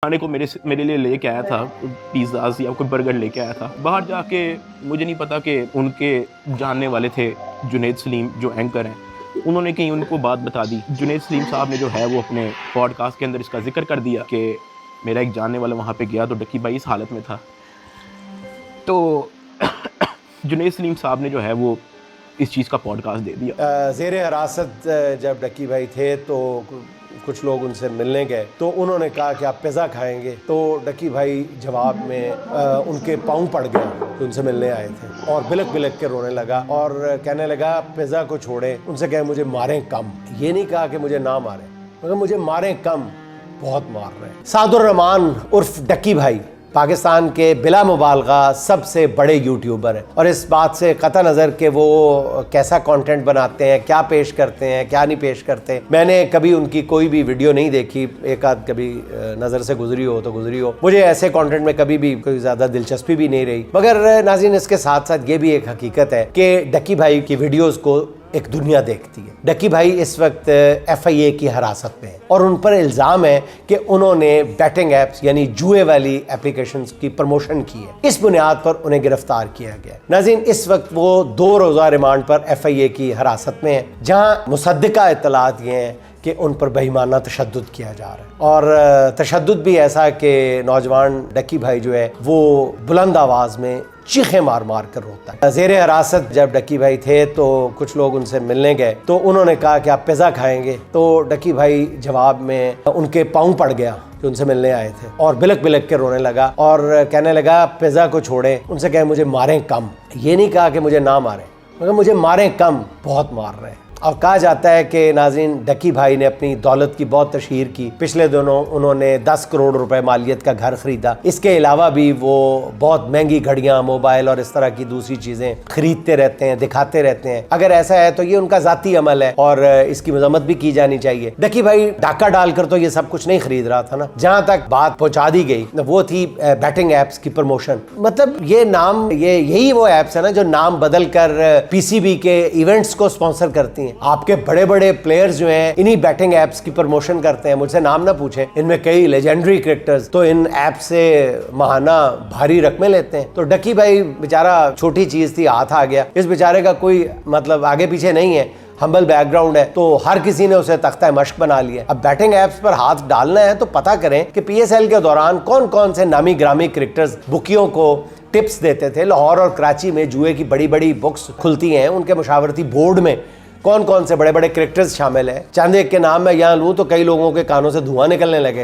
खाने को मेरे लिए लेके आया था, पिज़्ज़ाज़ या कोई बर्गर लेके आया था। बाहर जाके मुझे नहीं पता कि उनके जानने वाले थे जुनैद सलीम जो एंकर हैं, उन्होंने कहीं उनको बात बता दी। जुनैद सलीम साहब ने जो है वो अपने पॉडकास्ट के अंदर इसका ज़िक्र कर दिया कि मेरा एक जानने वाला वहाँ पे गया तो डक्की भाई इस हालत में था। तो जुनैद सलीम साहब ने जो है वो इस चीज़ का पॉडकास्ट दे दिया। ज़ेरे हिरासत जब डक्की भाई थे तो कुछ लोग उनसे मिलने गए तो उन्होंने कहा कि आप पिज़्ज़ा खाएंगे, तो डक्की भाई जवाब में उनके पाँव पड़ गया तो उनसे मिलने आए थे और बिलक बिलक के रोने लगा और कहने लगा पिज़्ज़ा को छोड़े, उनसे कहे मुझे मारें कम। ये नहीं कहा कि मुझे ना मारें, मगर मुझे मारें कम, बहुत मार रहे हैं। सादुर रहमान उर्फ डक्की भाई पाकिस्तान के बिला मुबालगा सबसे बड़े यूट्यूबर हैं और इस बात से कतई नज़र कि वो कैसा कंटेंट बनाते हैं, क्या पेश करते हैं, क्या नहीं पेश करते। मैंने कभी उनकी कोई भी वीडियो नहीं देखी, एक आध कभी नज़र से गुजरी हो तो गुजरी हो। मुझे ऐसे कंटेंट में कभी भी कोई ज़्यादा दिलचस्पी भी नहीं रही। मगर नाज़रीन, इसके साथ साथ ये भी एक हकीकत है कि डक्की भाई की वीडियोज़ को एक दुनिया देखती है। डक्की भाई इस वक्त FIA की हिरासत में है और उन पर इल्ज़ाम है कि उन्होंने बैटिंग एप्स यानी जुए वाली एप्लीकेशंस की प्रमोशन की है। इस बुनियाद पर उन्हें गिरफ्तार किया गया। नाज़रीन, इस वक्त वो 2 रोज़ा रिमांड पर FIA की हिरासत में है, जहां मुसद्दिका इत्तलात ये हैं कि उन पर बेईमाना तशद्दुद किया जा रहा है और तशद्दुद भी ऐसा कि नौजवान डक्की भाई जो है वो बुलंद आवाज़ में चीखें मार मार कर रोता है। ज़ेरे हिरासत जब डक्की भाई थे तो कुछ लोग उनसे मिलने गए तो उन्होंने कहा कि आप पिज़्ज़ा खाएंगे, तो डक्की भाई जवाब में उनके पाँव पड़ गया जो उनसे मिलने आए थे और बिलक बिलक के रोने लगा और कहने लगा पिज़्ज़ा को छोड़े, उनसे कहे मुझे मारें कम। ये नहीं कहा कि मुझे ना मारें, मगर मुझे मारें कम, बहुत मार रहे हैं। और कहा जाता है कि नाज़रीन, डक्की भाई ने अपनी दौलत की बहुत तशहीर की। पिछले दिनों उन्होंने 10 करोड़ रुपए मालियत का घर खरीदा। इसके अलावा भी वो बहुत महंगी घड़ियां, मोबाइल और इस तरह की दूसरी चीज़ें खरीदते रहते हैं, दिखाते रहते हैं। अगर ऐसा है तो ये उनका ज़ाती अमल है और इसकी मजम्मत भी की जानी चाहिए। डक्की भाई डाका डालकर तो ये सब कुछ नहीं खरीद रहा था ना। जहाँ तक बात पहुँचा दी गई वो थी बैटिंग ऐप्स की प्रमोशन। मतलब ये नाम, यही वो ऐप्स है ना जो नाम बदल कर PCB के इवेंट्स को स्पॉन्सर करती हैं। आपके बड़े बड़े प्लेयर्स जो हैं इन्हीं बैटिंग एप्स की प्रमोशन करते हैं। मुझसे नाम ना पूछें, इनमें कई लेजेंडरी क्रिकेटर्स तो इन ऐप से महाना भारी रकमें लेते हैं। तो डक्की भाई बेचारा छोटी चीज थी, हाथ आ गया। इस बेचारे का कोई मतलब आगे पीछे नहीं है, हम्बल बैकग्राउंड है, तो हर किसी ने उसे तख्ता मश्क बना लिया। अब बैटिंग एप्स पर हाथ डालना है तो पता करें कि PSL के दौरान कौन कौन से नामी ग्रामी क्रिकेटर्स बुकियों को टिप्स देते थे। लाहौर और कराची में जुए की बड़ी बड़ी बुक्स खुलती हैं, उनके मुशावरती बोर्ड में कौन कौन से बड़े बड़े क्रिकेटर्स शामिल हैं। चंद एक के नाम मैं यहाँ लूँ तो कई लोगों के कानों से धुआं निकलने लगेगा।